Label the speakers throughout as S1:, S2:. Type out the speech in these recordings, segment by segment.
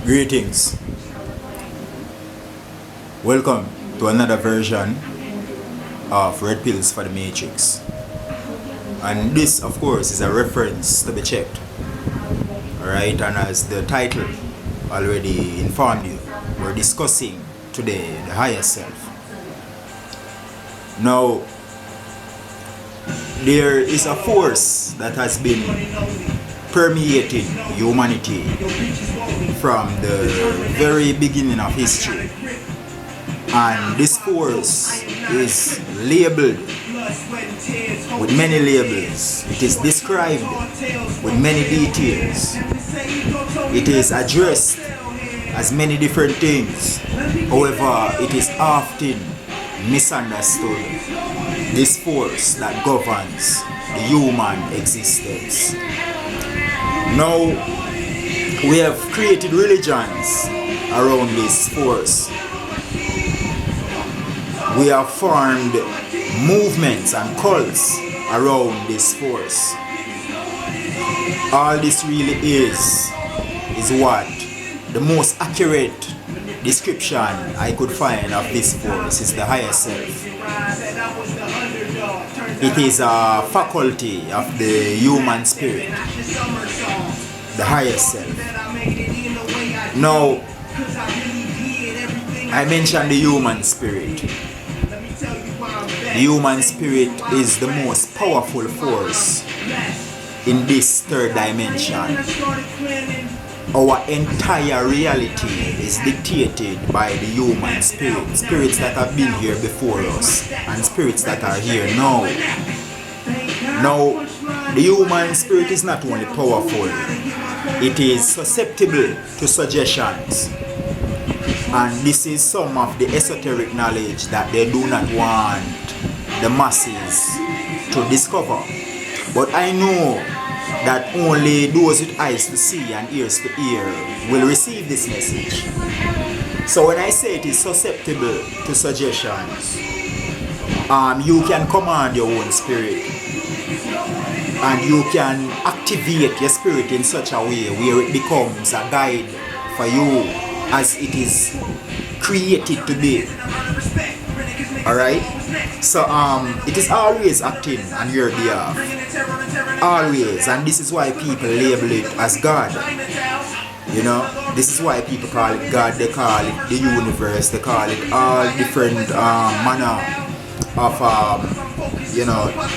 S1: Greetings. Welcome to another version of Red Pills for the Matrix. And this, of course, is a reference to be checked. Alright, and as the title already informed you, we're discussing today the higher self. Now, there is a force that has been permeating humanity from the very beginning of history, and this force is labeled with many labels. It is described with many details. It is addressed as many different things. However, it is often misunderstood. This force that governs the human existence. Now, we have created religions around this force. We have formed movements and cults around this force. All this really is what the most accurate description I could find of this force is the higher self. It is a faculty of the human spirit, the higher self. Now, I mentioned the human spirit. The human spirit is the most powerful force in this third dimension. Our entire reality is dictated by the human spirit. Spirits that have been here before us and spirits that are here now. Now, the human spirit is not only powerful, it is susceptible to suggestions. And this is some of the esoteric knowledge that they do not want the masses to discover. But I know that only those with eyes to see and ears to hear will receive this message. So when I say it is susceptible to suggestions, you can command your own spirit and you can activate your spirit in such a way where it becomes a guide for you as it is created to be. Alright? So it is always acting on your behalf. Always. And this is why people label it as God. You know, this is why people call it God. They call it the universe. They call it all different manner of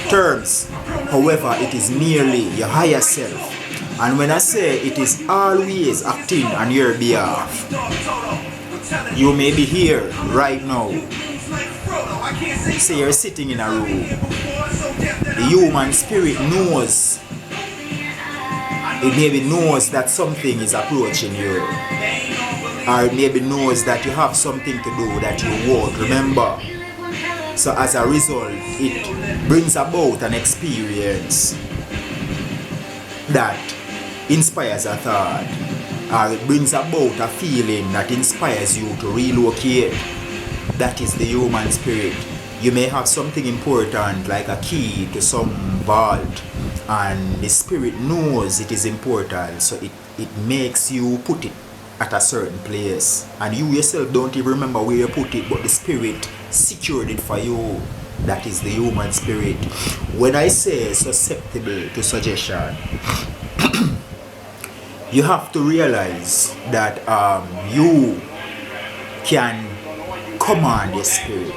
S1: terms. However, it is merely your higher self. And when I say it is always acting on your behalf, you may be here right now. Say you're sitting in a room. The human spirit knows. It maybe knows that something is approaching you. Or it maybe knows that you have something to do that you won't remember. So as a result, it brings about an experience that inspires a thought. Or it brings about a feeling that inspires you to relocate. That is the human spirit. You may have something important like a key to some vault, and the spirit knows it is important, so it makes you put it at a certain place, and you yourself don't even remember where you put it, but the spirit secured it for you. That is the human spirit. When I say susceptible to suggestion, you have to realize that you can command your spirit.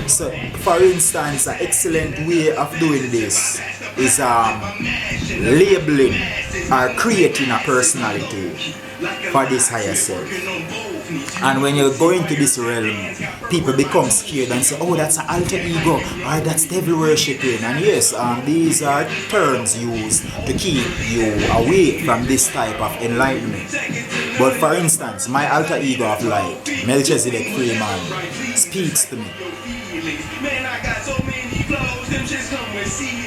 S1: So, for instance, an excellent way of doing this is labeling or creating a personality for this higher self. And when you're going to this realm, people become scared and say, oh, that's an alter ego, or that's devil worshipping. And yes, these are terms used to keep you away from this type of enlightenment. But for instance, my alter ego of light, Melchizedek Freeman, speaks to me.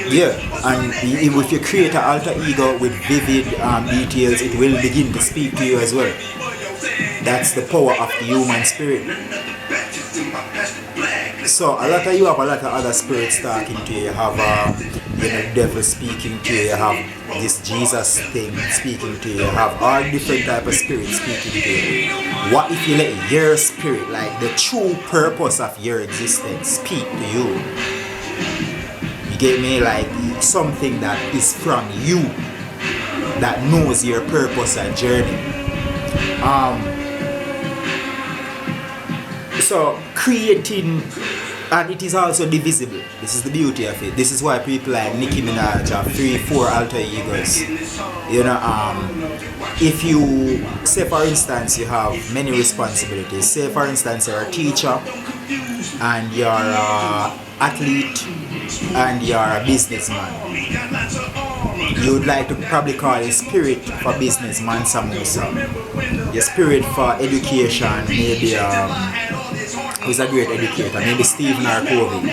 S1: Yeah, and if you create an alter ego with vivid details, it will begin to speak to you as well. That's the power of the human spirit. So a lot of you have a lot of other spirits talking to you. You have the devil speaking to you. You have this Jesus thing speaking to you. You have all different type of spirits speaking to you. What if you let your spirit, like the true purpose of your existence, speak to you? You get me? Like something that is from you, that knows your purpose and journey. So creating, and it is also divisible. This is the beauty of it. This is why people like Nicki Minaj have 3-4 alter egos. You know, if you say for instance you have many responsibilities. Say for instance you're a teacher and you're an athlete and you're a businessman. You would like to probably call your spirit for businessman Samusa. Your spirit for education, maybe who's a great educator, maybe Stephen or Kobe.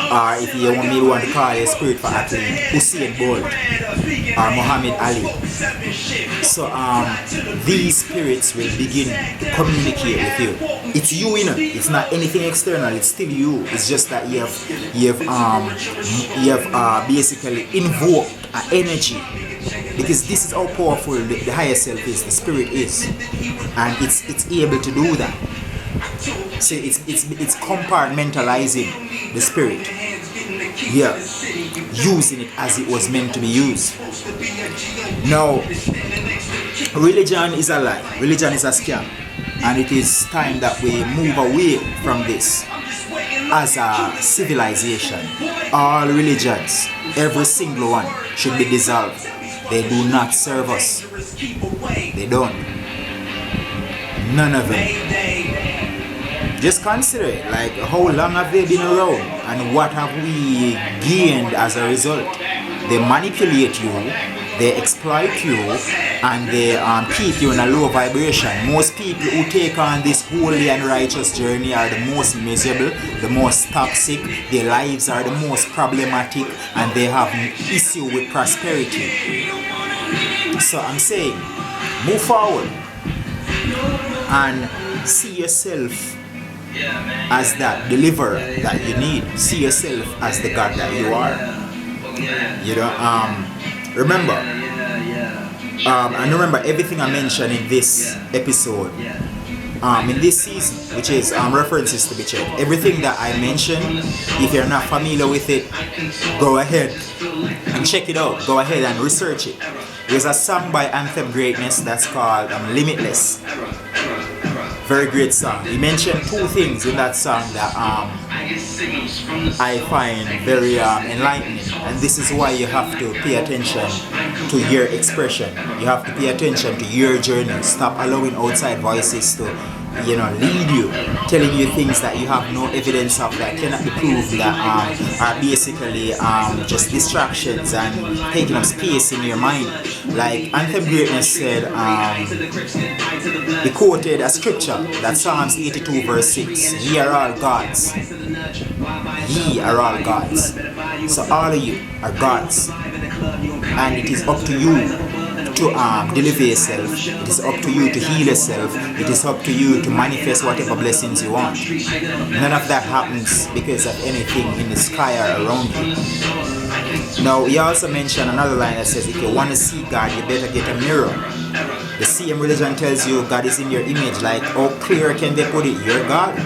S1: Or if you want to call your spirit for athlete, Usain Bolt or Muhammad Ali. So these spirits will begin to communicate with you. It's you, you know. It's not anything external. It's still you. It's just that you have basically invoked an energy, because this is how powerful the higher self is. The spirit is, and it's able to do that. So it's compartmentalizing the spirit. Yeah, using it as it was meant to be used. Now, religion is a lie. Religion is a scam. And it is time that we move away from this as a civilization. All religions, every single one, should be dissolved. They do not serve us. They don't. None of them. Just consider it, like how long have they been around and what have we gained as a result? They manipulate you, they exploit you, and they keep you in a low vibration. Most people who take on this holy and righteous journey are the most miserable, the most toxic, their lives are the most problematic, and they have an issue with prosperity. So I'm saying, move forward and see yourself as that deliverer that you need. See yourself as the God that you are. You know, remember, and remember everything I mentioned in this episode, in this season, which is references to be checked. Everything that I mentioned, if you're not familiar with it, go ahead and check it out. Go ahead and research it. There's a song by Anthem Greatness that's called Limitless. Very great song. He mentioned two things in that song that I find very enlightening, and this is why you have to pay attention to your expression. You have to pay attention to your journey. Stop allowing outside voices to, you know, lead you, telling you things that you have no evidence of, that cannot be proved, that are basically just distractions and taking up space in your mind. Like Anthem Greatness said, he quoted a scripture, that Psalms 82 verse 6, ye are all gods. Ye are all gods. So all of you are gods, and it is up to you to deliver yourself. It is up to you to heal yourself. It is up to you to manifest whatever blessings you want. None of that happens because of anything in the sky or around you. Now, he also mentioned another line that says, if you want to see God, you better get a mirror. The same religion tells you God is in your image. Like, how clear can they put it? You're God.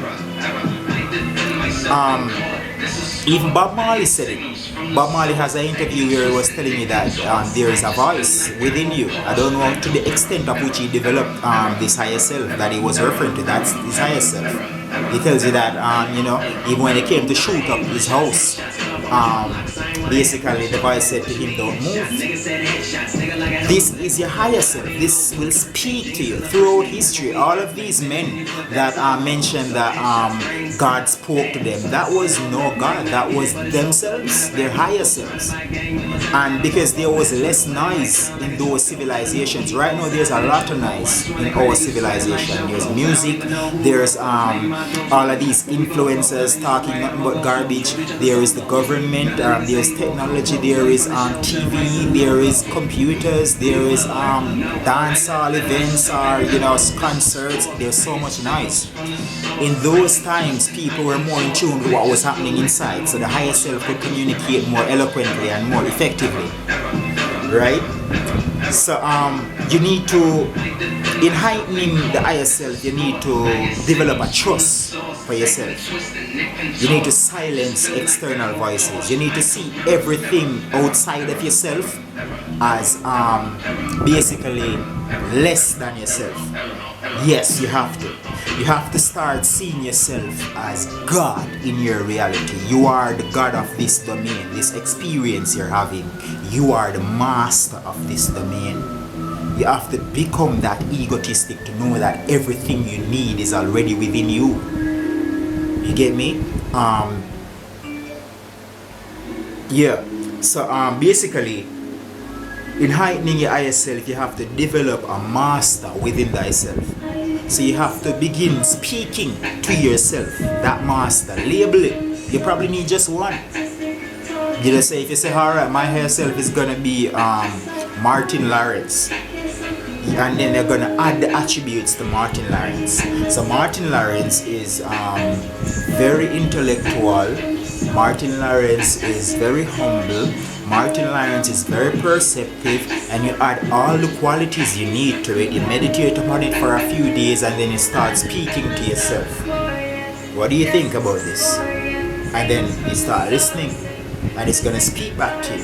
S1: Even Bob Marley said it. Bob Marley has an interview where he was telling me that there is a voice within you. I don't know to the extent of which he developed this higher self that he was referring to. That's his higher self. He tells you that, you know, even when he came to shoot up his house, basically the voice said to him, don't move. This is your higher self. This will speak to you throughout history. All of these men that mentioned that God spoke to them, that was no God, that was themselves, their higher selves. And because there was less noise in those civilizations, right now there's a lot of noise in our civilization. There's music, there's all of these influencers talking nothing but garbage. There is the government, there's technology, there is TV, there is computers, there is dance hall events, or you know, concerts. There's so much noise. In those times, people were more in tune with what was happening inside, so the higher self could communicate more eloquently and more effectively. right? So you need to, in heightening the higher self, you need to develop a trust for yourself. You need to silence external voices. You need to see everything outside of yourself as basically less than yourself. Yes, you have to. You have to start seeing yourself as God in your reality. You are the God of this domain, this experience you're having. You are the master of this domain. You have to become that egotistic to know that everything you need is already within you. You get me? Yeah. So basically, in heightening your higher self, you have to develop a master within thyself. So you have to begin speaking to yourself, that master. Label it. You probably need just one. You just say, if you say, alright, my higher self is gonna be Martin Lawrence, and then they're gonna add the attributes to Martin Lawrence. So Martin Lawrence is very intellectual. Martin Lawrence is very humble. Martin Lawrence is very perceptive, and you add all the qualities you need to it. You meditate upon it for a few days, and then you start speaking to yourself. What do you think about this? And then you start listening, and it's gonna speak back to you.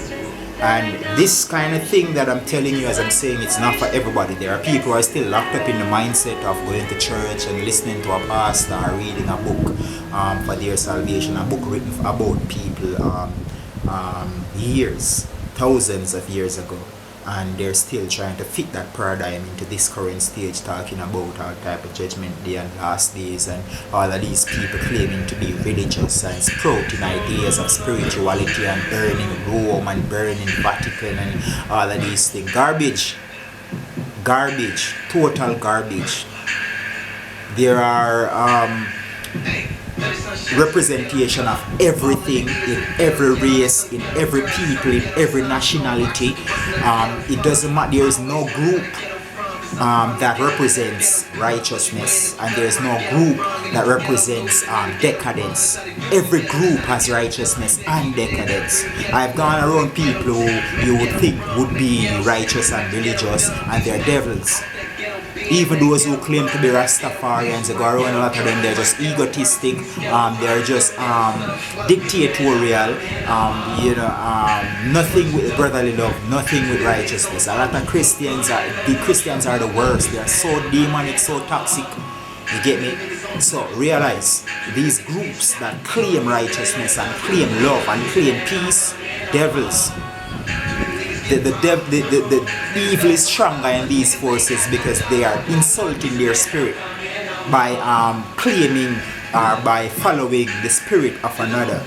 S1: And this kind of thing that I'm telling you, as I'm saying, it's not for everybody. There are people who are still locked up in the mindset of going to church and listening to a pastor or reading a book for their salvation. A book written about people years, thousands of years ago. And they're still trying to fit that paradigm into this current stage, talking about all type of judgment day and last days, and all of these people claiming to be religious and sprouting ideas of spirituality and burning Rome and burning Vatican and all of these things. Garbage. Garbage. Total garbage. There are representation of everything in every race, in every people, in every nationality. It doesn't matter. There is no group that represents righteousness, and there is no group that represents decadence. Every group has righteousness and decadence. I've gone around people who you would think would be righteous and religious, and they're devils. Even those who claim to be Rastafarians, they go around, a lot of them, they're just egotistic, they're just dictatorial, nothing with brotherly love, nothing with righteousness. A lot of Christians are the worst. They are so demonic, so toxic. You get me? So realize, these groups that claim righteousness and claim love and claim peace, devils. The evil is stronger in these forces because they are insulting their spirit by claiming or by following the spirit of another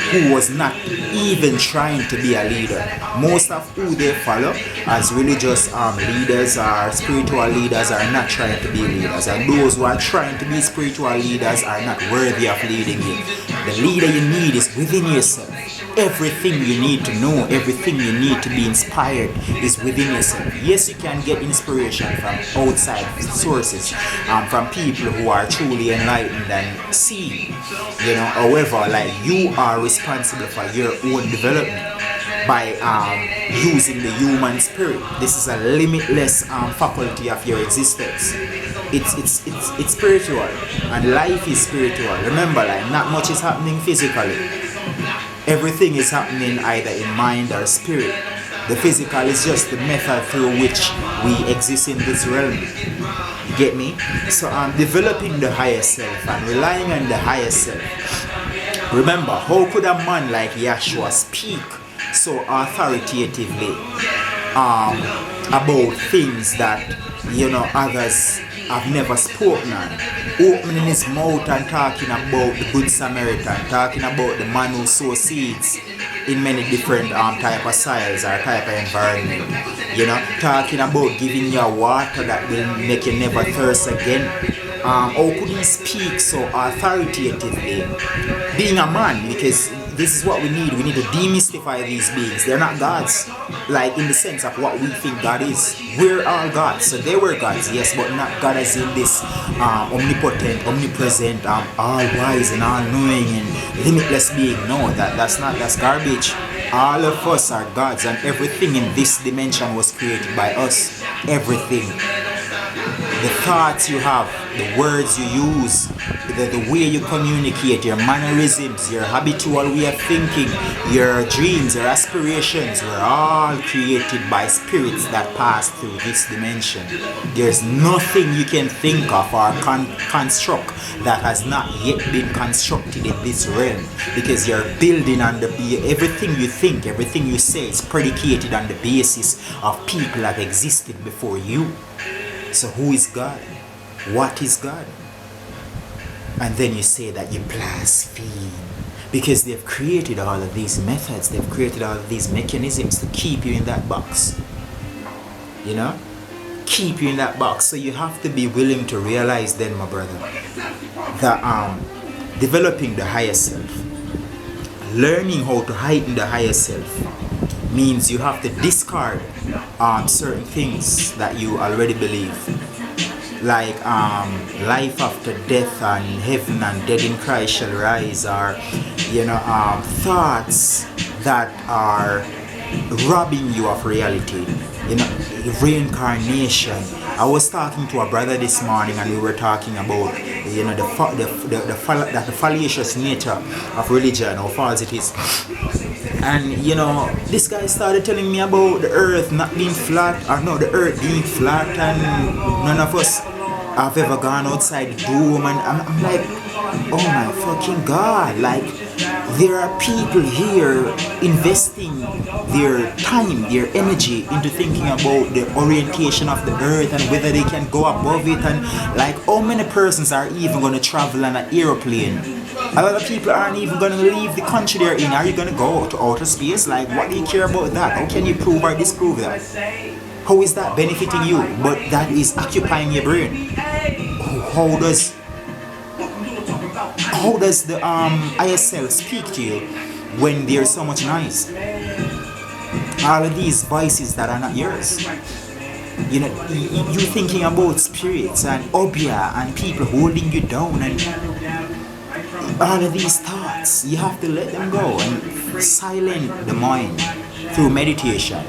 S1: who was not even trying to be a leader. Most of who they follow as religious leaders or spiritual leaders are not trying to be leaders, and those who are trying to be spiritual leaders are not worthy of leading you. The leader you need is within yourself. Everything you need to know, everything you need to be inspired is within yourself. Yes, you can get inspiration from outside sources, from people who are truly enlightened and see, however, like, you are responsible for your own development by using the human spirit. This is a limitless faculty of your existence. It's spiritual, and life is spiritual. Remember, like, not much is happening physically. Everything is happening either in mind or spirit. The physical is just the method through which we exist in this realm. You get me? So I'm developing the higher self and relying on the higher self. Remember, how could a man like Yahshua speak so authoritatively about things that others have never spoken on? Opening his mouth and talking about the Good Samaritan, talking about the man who sows seeds in many different type of soils or type of environment. Talking about giving you water that will make you never thirst again. How could he speak so authoritatively? Being a man, because this is what we need. We need to demystify these beings. They're not gods. like in the sense of what we think God is. We're all gods. So they were gods, yes, but not God as in this omnipotent, omnipresent, all-wise and all-knowing and limitless being. No, that's garbage. All of us are gods, and everything in this dimension was created by us. Everything. The thoughts you have, the words you use, the way you communicate, your mannerisms, your habitual way of thinking, your dreams, your aspirations were all created by spirits that pass through this dimension. There's nothing you can think of or construct that has not yet been constructed in this realm, because you're building on everything you think, everything you say is predicated on the basis of people that existed before you. So who is God? What is God? And then you say that you blaspheme, because they've created all of these methods, they've created all of these mechanisms to keep you in that box. You know? Keep you in that box. So you have to be willing to realize then, my brother, that developing the higher self, learning how to heighten the higher self, means you have to discard certain things that you already believe, like life after death and heaven and dead in Christ shall rise, or thoughts that are robbing you of reality, reincarnation. I was talking to a brother this morning, and we were talking about the fallacious nature of religion, how false it is. And this guy started telling me about the earth not being flat, or no, the earth being flat, and none of us have ever gone outside the dome. And I'm like, oh my fucking God, like there are people here investing their time, their energy into thinking about the orientation of the earth and whether they can go above it, and like how many persons are even going to travel on an airplane. A lot of people aren't even going to leave the country they're in. Are you going to go to outer space? Like, what do you care about that? How can you prove or disprove that? How is that benefiting you? But that is occupying your brain. How does the higher self speak to you when there's so much noise? All of these voices that are not yours. You're thinking about spirits and obia and people holding you down, and all of these thoughts, you have to let them go and silence the mind through meditation.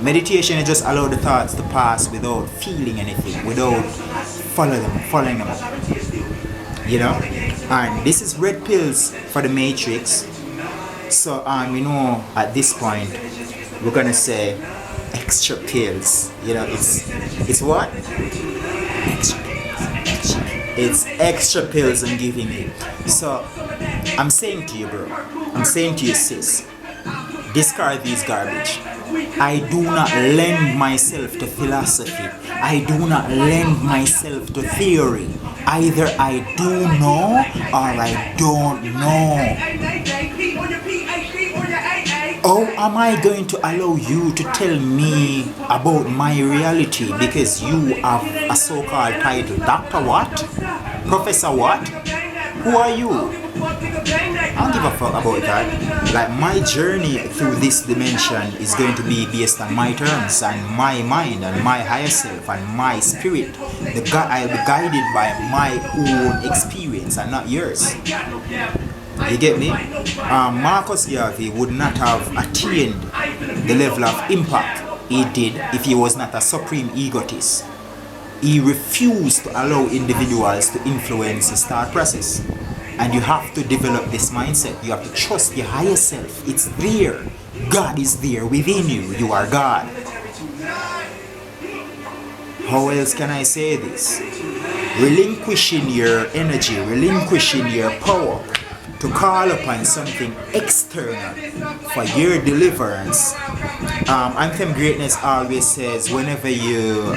S1: Meditation is just allow the thoughts to pass without feeling anything, without following them up. And this is red pills for the matrix. So at this point we're gonna say extra pills. It's what? Extra pills. It's extra pills I'm giving you. So I'm saying to you, bro, I'm saying to you, sis, discard these garbage. I do not lend myself to philosophy. I do not lend myself to theory. Either I do know or I don't know. How am I going to allow you to tell me about my reality because you have a so-called title? Doctor what? Professor what? Who are you? I don't give a fuck about that. Like, my journey through this dimension is going to be based on my terms and my mind and my higher self and my spirit. I'll be guided by my own experience and not yours. You get me? Marcus Garvey would not have attained the level of impact he did if he was not a supreme egotist. He refused to allow individuals to influence his thought process. And you have to develop this mindset. You have to trust your higher self. It's there. God is there within you. You are God. How else can I say this? Relinquishing your energy, relinquishing your power to call upon something external for your deliverance. Anthem Greatness always says, whenever you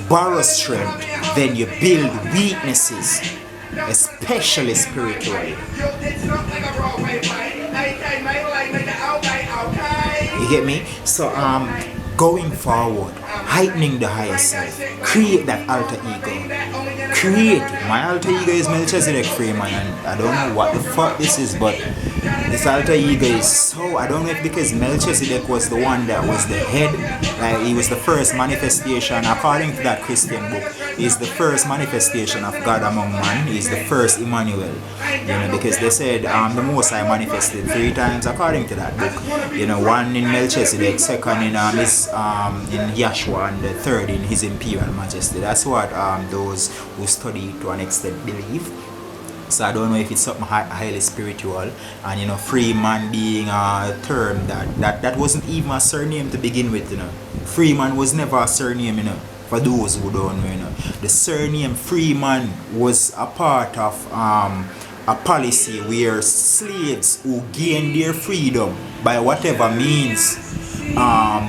S1: borrow strength, then you build weaknesses, especially spiritually. You get me? So going forward, heightening the higher self. Create that alter ego. Create it. My alter ego is Melchizedek Freeman, and I don't know what the fuck this is, but this alter ego is so, I don't know if because Melchizedek was the one that was the head, like he was the first manifestation, according to that Christian book, he's the first manifestation of God among man, he's the first Emmanuel, you know, because they said the Most High manifested 3 times according to that book, you know, one in Melchizedek, second in Yahshua, and the third in his imperial majesty. That's what those who study to an extent believe. So I don't know if it's something highly spiritual, and you know, free man being a term that wasn't even a surname to begin with, you know. Freeman was never a surname, you know, for those who don't know, you know. The surname Freeman was a part of a policy where slaves who gained their freedom by whatever means,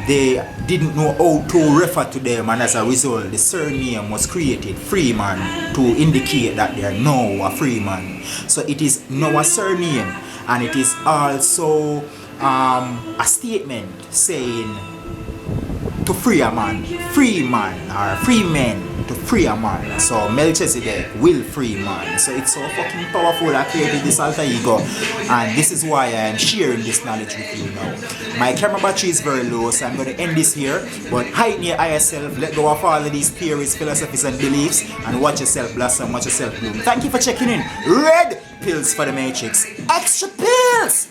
S1: they didn't know how to refer to them, and as a result the surname was created, Freeman, to indicate that they are now a freeman. So it is now a surname, and it is also a statement saying to free a man, free man, or free men to free a man. So Melchizedek will free man. So it's so fucking powerful. I created this alter ego, and this is why I am sharing this knowledge with you now. My camera battery is very low, so I'm going to end this here. But heighten your higher self, let go of all of these theories, philosophies, and beliefs, and watch yourself blossom, watch yourself bloom. Thank you for checking in. Red pills for the matrix, extra pills.